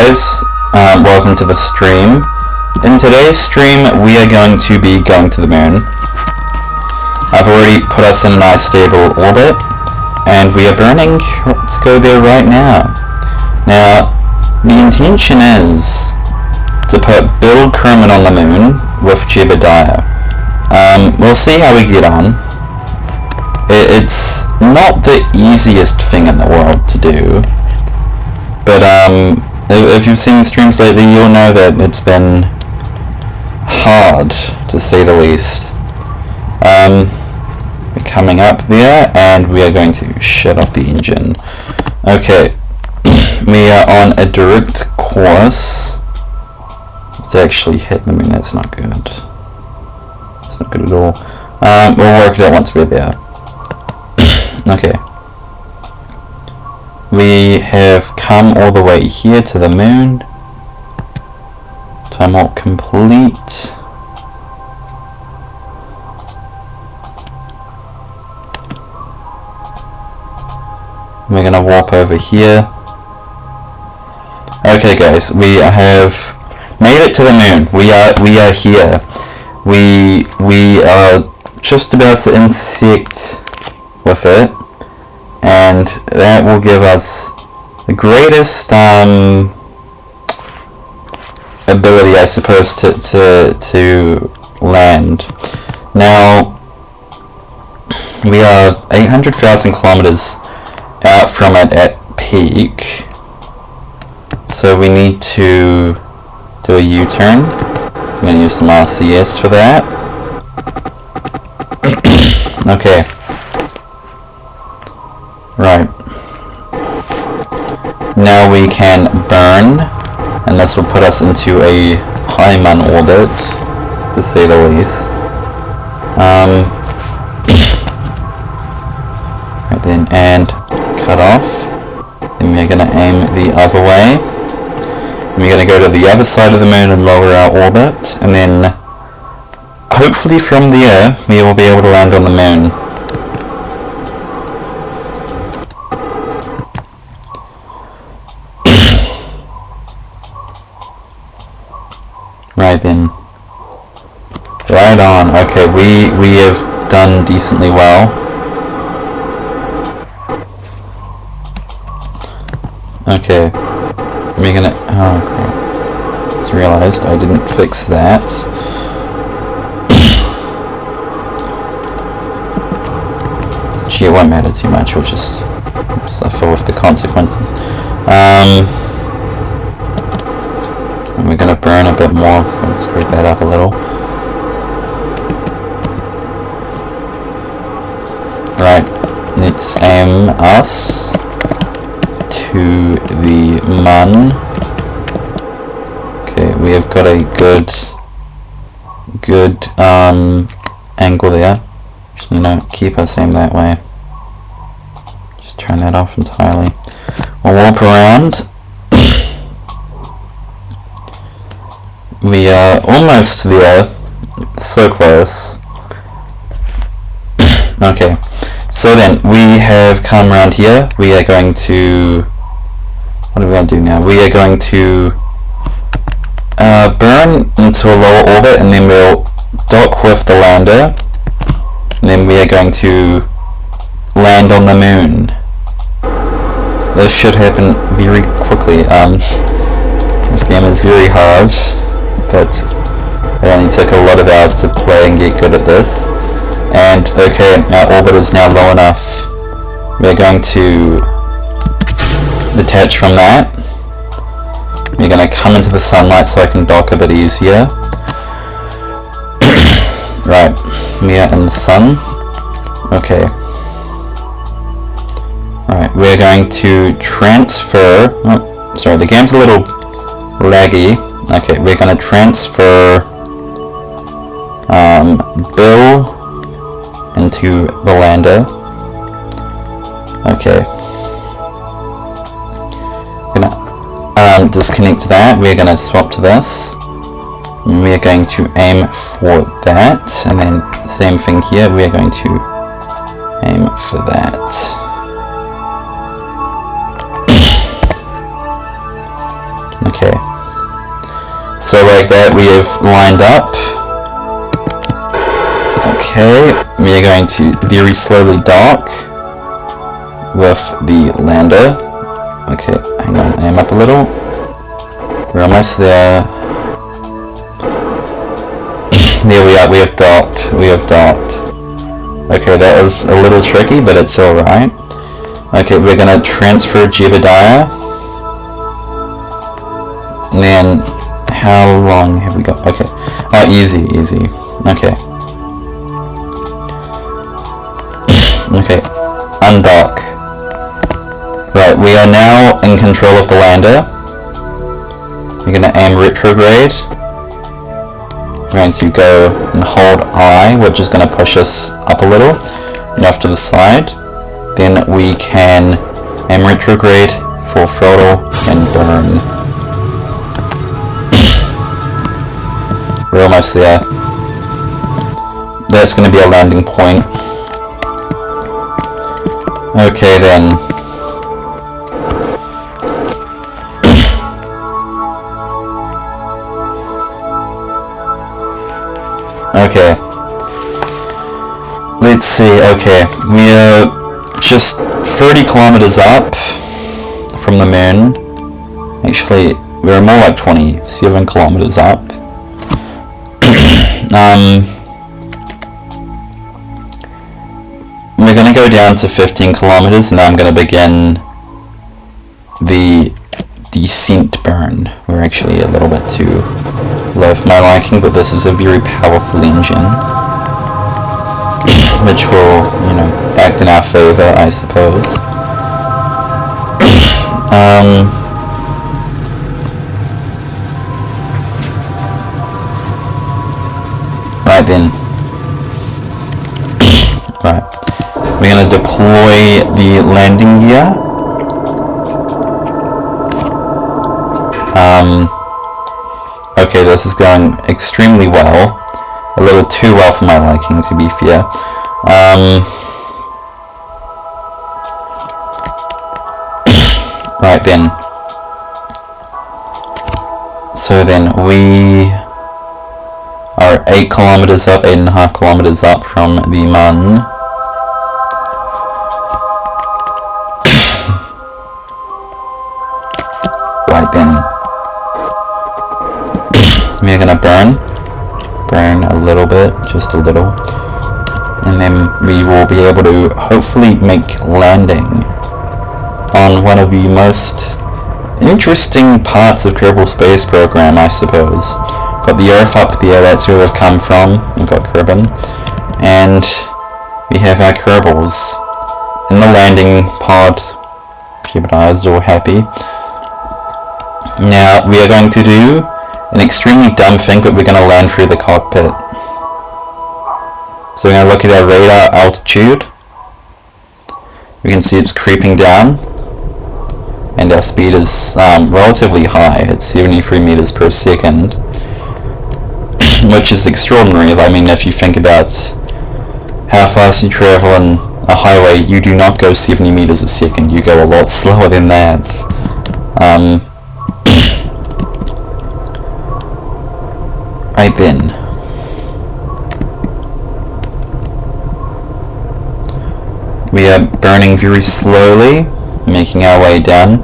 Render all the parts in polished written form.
guys, welcome to the stream. In today's stream we are going to be going to the moon. I've already put us in a nice stable orbit and we are burning to go there right now. Now the intention is to put Bill Kermit on the moon with Jebediah. We'll see how we get on. It's not the easiest thing in the world to do, but if you've seen streams lately, you'll know that it's been hard, to say the least. We're coming up there, and we are going to shut off the engine. Okay, we are on a direct course to actually hit the moon. That's not good. It's not good at all. We'll work it out once we're there. Okay. We have come all the way here to the moon. Time warp complete. We're gonna warp over here. Okay guys, we have made it to the moon. We are here. We are just about to intersect with it, and that will give us the greatest ability, I suppose, to land. Now we are 800,000 kilometers out from it at peak, so we need to do a U-turn. I'm going to use some RCS for that. Okay. Right. Now we can burn, and this will put us into a high Mun orbit, to say the least. Right then, and cut off. Then we're going to aim the other way. We're going to go to the other side of the moon and lower our orbit, and then hopefully from there we will be able to land on the moon. Right then. Right on. Okay, we have done decently well. Okay. We're gonna... oh, crap. Just realized I didn't fix that. Gee, it won't matter too much. We'll just suffer with the consequences. And we're going to burn a bit more. Let's screw that up a little. Right, let's aim us to the Mun. Okay, we have got a good angle there. Actually, no, keep us aim that way. Just turn that off entirely. We'll warp around. We are almost there, so close. Okay, so then we have come around here. We are going to, what are we going to do now? We are going to burn into a lower orbit, and then we'll dock with the lander, and then we are going to land on the moon. This should happen very quickly. This game is very hard, but it only took a lot of hours to play and get good at this. And okay, our orbit is now low enough. We're going to detach from that. We're going to come into the sunlight so I can dock a bit easier. Right, we are in the sun. Okay. Alright, we're going to transfer... oh, sorry, the game's a little laggy. Okay, we're going to transfer Bill into the lander. Okay. Gonna disconnect that. We're going to swap to this. We're going to aim for that, and then same thing here. We're going to aim for that. Okay. So like that we have lined up. Okay, we are going to very slowly dock with the lander. Okay, hang on, aim up a little. We're almost there. There we are, we have docked. Okay, that was a little tricky, but it's alright. Okay, we're gonna transfer Jebediah. And then, how long have we got? Okay. Oh, easy. Okay. Okay, undock. Right, we are now in control of the lander. We're gonna aim retrograde. We're going to go and hold I, which is going to push us up a little and off to the side. Then we can aim retrograde, full throttle, and burn. We're almost there. That's going to be a landing point. Okay then. Okay. Let's see. Okay, we are just 30 kilometers up from the moon. Actually, we're more like 27 kilometers up. We're gonna go down to 15 kilometers, and then I'm gonna begin the descent burn. We're actually a little bit too low for my liking, but this is a very powerful engine, which will, you know, act in our favor, I suppose. Right then. Right. We're gonna deploy the landing gear. Okay, this is going extremely well. A little too well for my liking, to be fair. Right then. So then we are 8 kilometers up, 8.5 kilometers up from the Mun. Right then. We're gonna burn a little bit, just a little, and then we will be able to hopefully make landing on one of the most interesting parts of Kerbal Space Program, I suppose. Got the Earth up there, that's where we've come from. We've got Kerbin, and we have our Kerbals in the landing pod. Jebediah is all happy. Now we are going to do an extremely dumb thing, but we're going to land through the cockpit. So we're going to look at our radar altitude. We can see it's creeping down, and our speed is relatively high. It's 73 meters per second, which is extraordinary. I mean, if you think about how fast you travel on a highway, you do not go 70 meters a second. You go a lot slower than that. Right then. We are burning very slowly, making our way down.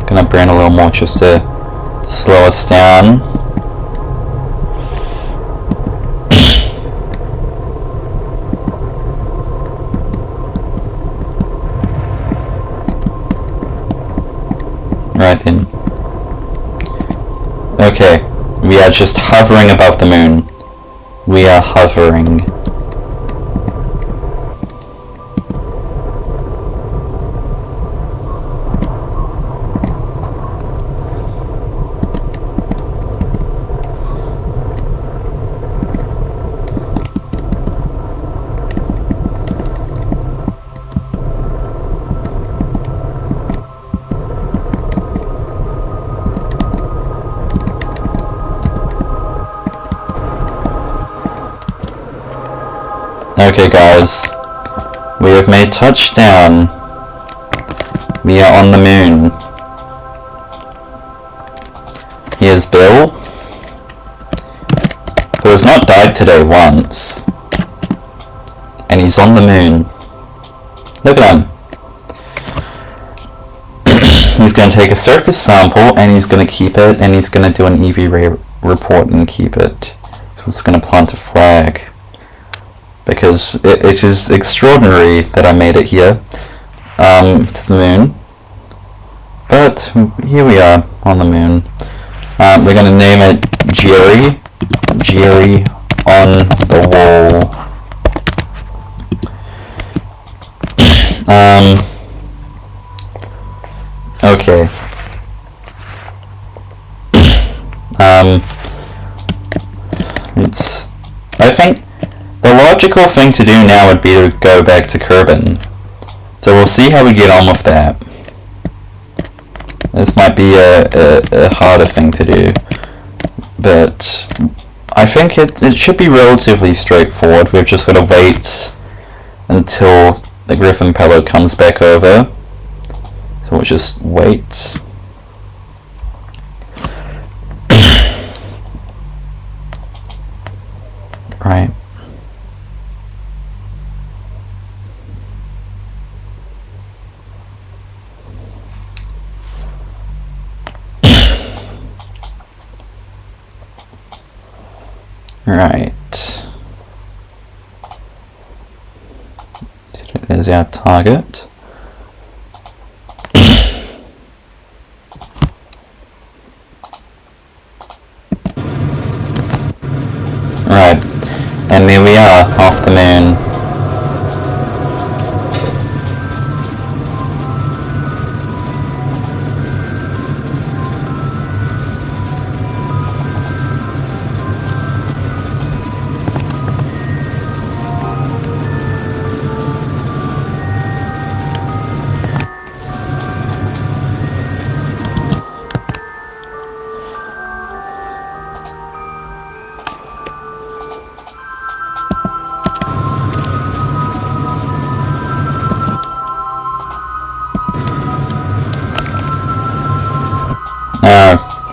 Gonna burn a little more just to slow us down. Right then. Okay, we are just hovering above the moon. We are hovering. Okay guys, We have made touchdown. We are on the moon. Here's Bill, who has not died today once. And he's on the moon. Look at him. He's going to take a surface sample and he's going to keep it, and he's going to do an EV ray report and keep it. So he's going to plant a flag. Because it is extraordinary that I made it here to the moon. But here we are on the moon. We're going to name it Jerry. Jerry on the wall. Okay. I think the logical thing to do now would be to go back to Kerbin. So we'll see how we get on with that. This might be a harder thing to do, but I think it should be relatively straightforward. We've just got to wait until the Griffin Pillow comes back over. So we'll just wait. Right. Right. There's our target. Right. And there we are, off the moon.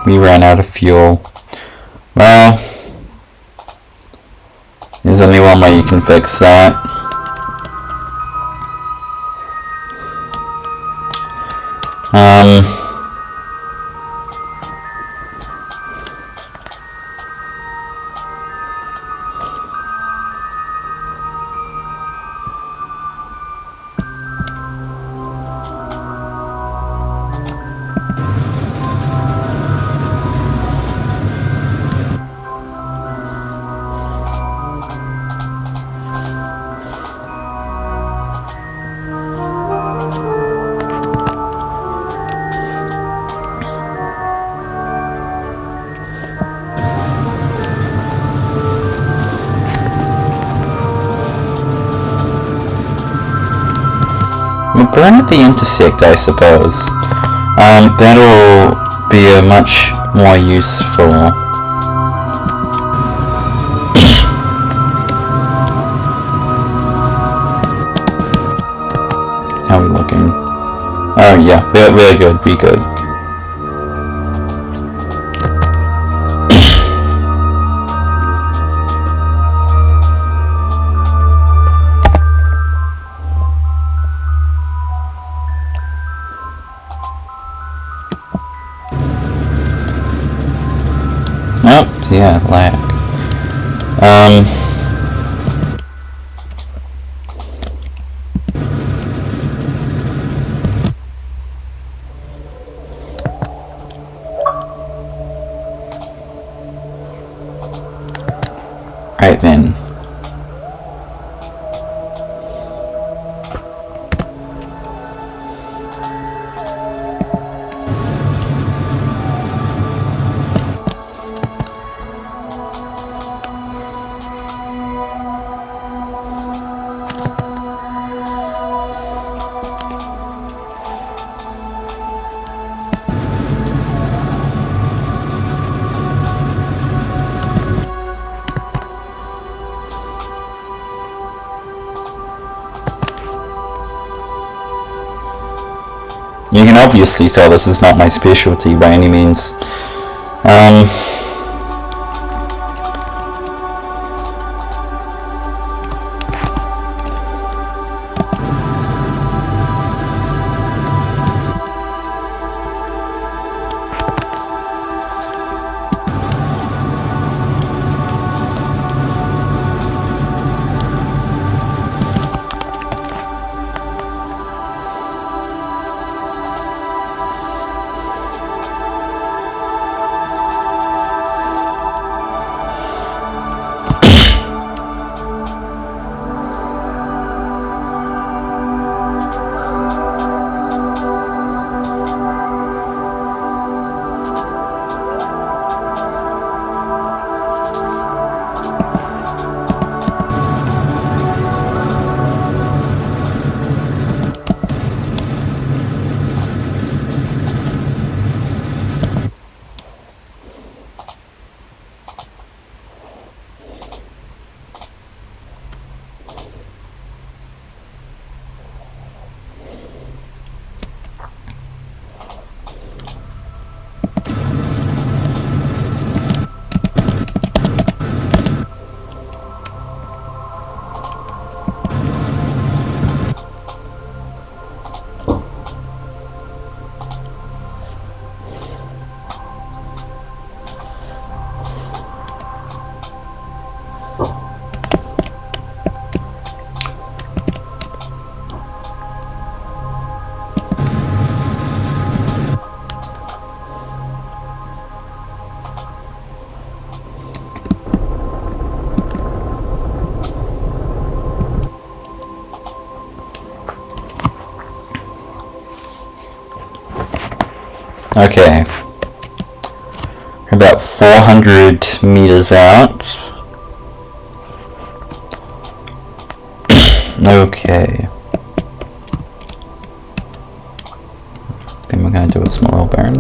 We ran out of fuel. Well, there's only one way you can fix that. We'll burn at the intersect, I suppose. That'll be a much more useful. How are we looking? Oh yeah, we're good, we're good. Oh, yeah, lag. Right then. You can obviously tell this is not my specialty by any means. Okay, about 400 meters out. Okay, then we're going to do a small burn.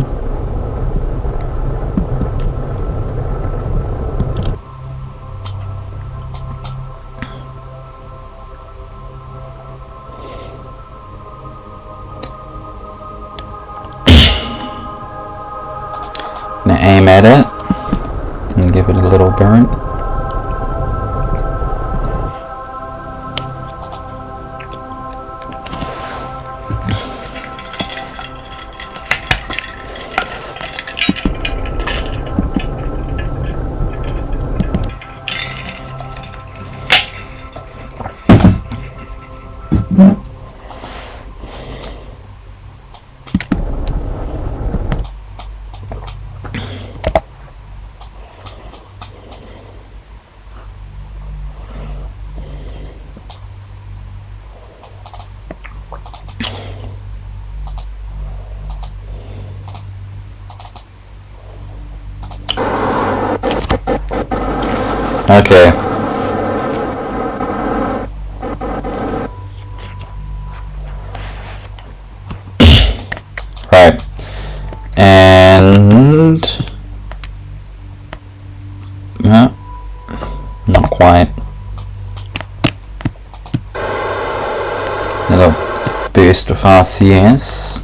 Now aim at it and give it a little burn. Okay. Right. And no, not quite. Little burst of RCS.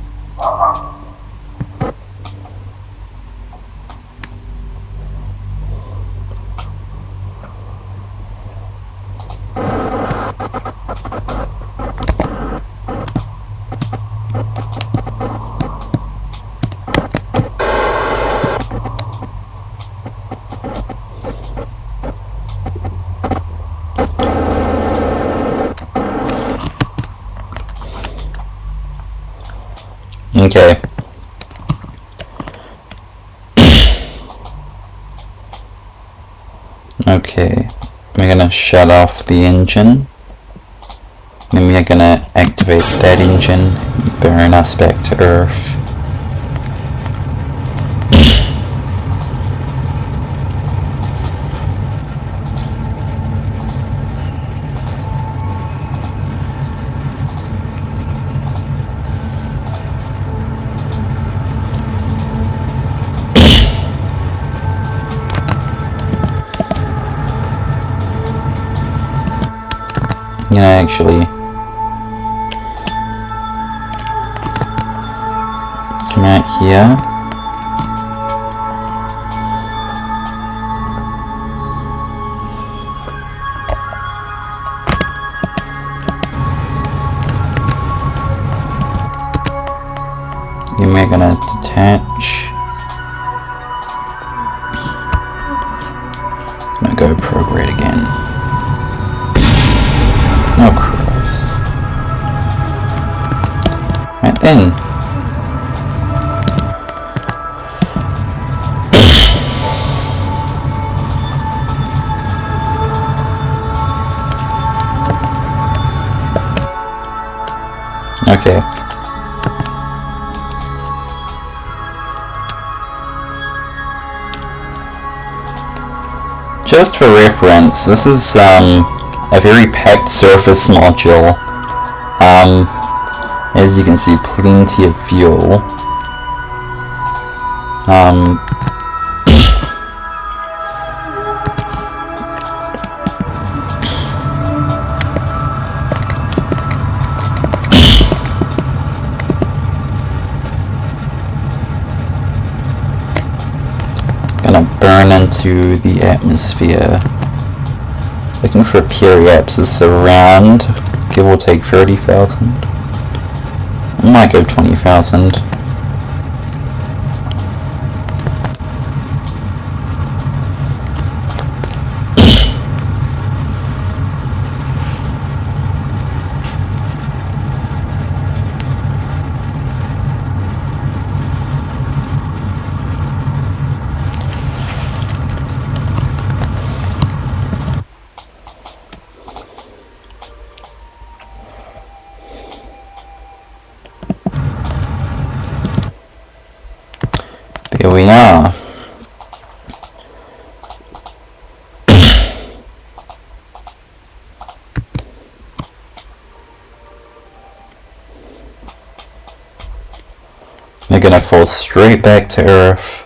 Okay. Okay, we're gonna shut off the engine. Then we're gonna activate that engine, burn us back to Earth. You know, actually, here. Then we're gonna detach. Gonna go prograde again. Oh Christ. Right then. Okay. Just for reference, this is a very packed surface module. As you can see, plenty of fuel. Gonna burn into the atmosphere. Looking for periapsis around, give or take 30,000. Might go 20,000. Here we are. They're gonna fall straight back to Earth.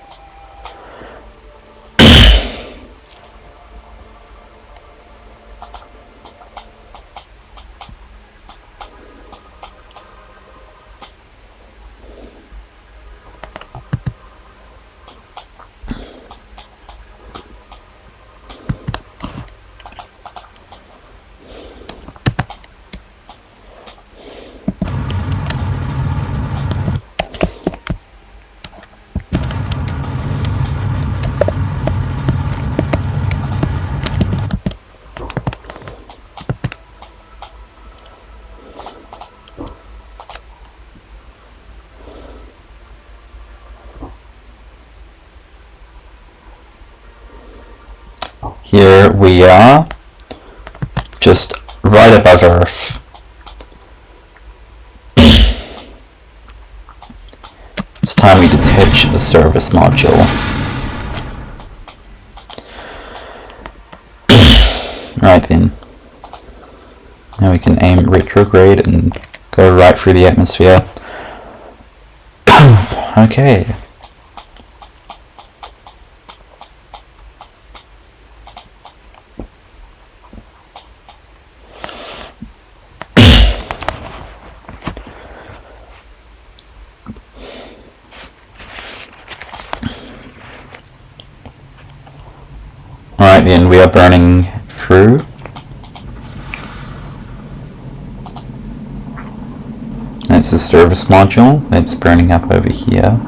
Here we are, just right above Earth. It's time we detach the service module. Right then. Now we can aim retrograde and go right through the atmosphere. Okay. Alright then, we are burning through. That's the service module, that's burning up over here.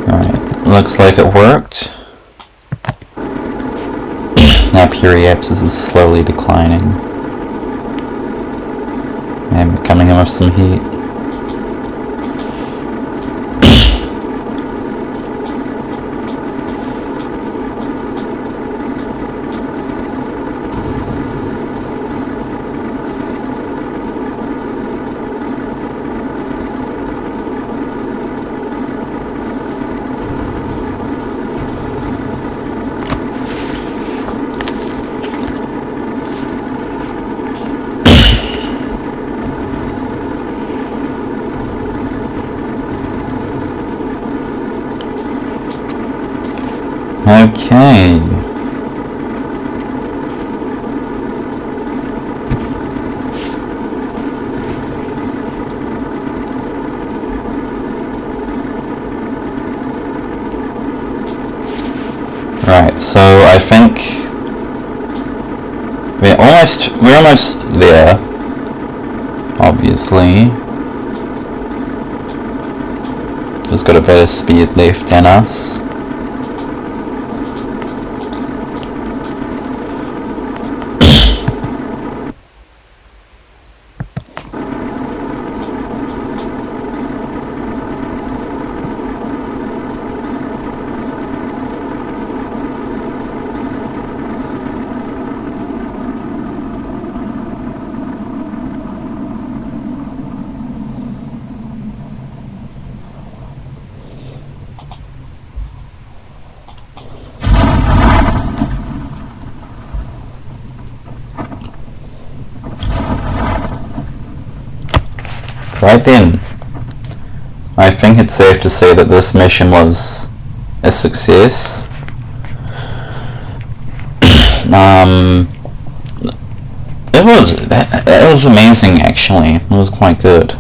Alright, looks like it worked. Now periapsis is slowly declining. And we're coming in with some heat. Okay. Right, so I think we're almost there, obviously. Just got a bit of speed left in us. Right then, I think it's safe to say that this mission was a success. It was amazing actually. It was quite good.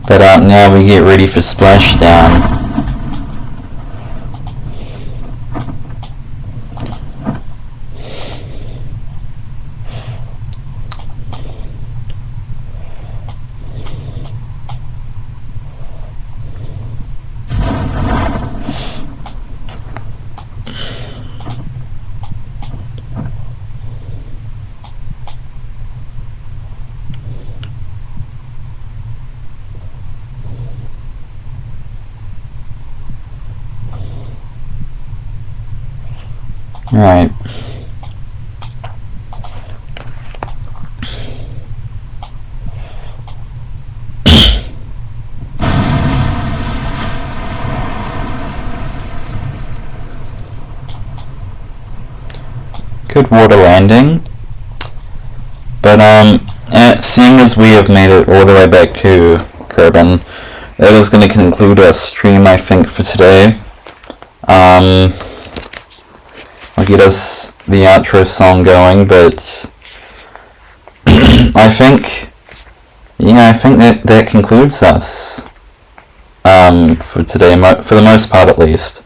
But now we get ready for splashdown. Right. Good water landing. But seeing as we have made it all the way back to Kerbin, that is going to conclude our stream, I think, for today. I'll get us the outro song going, but I think that concludes us for today, for the most part at least.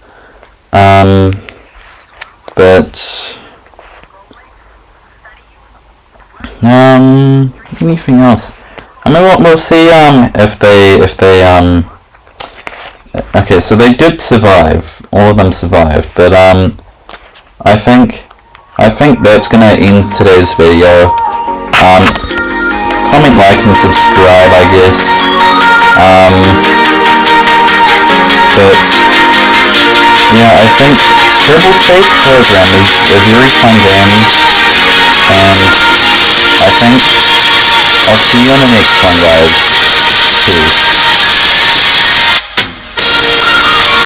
But anything else? I mean, we'll see if they okay, so they did survive. All of them survived, but I think that's gonna end today's video. Comment, like, and subscribe, I guess. But yeah, I think Kerbal Space Program is a very fun game, and I think I'll see you in the next one, guys. Peace.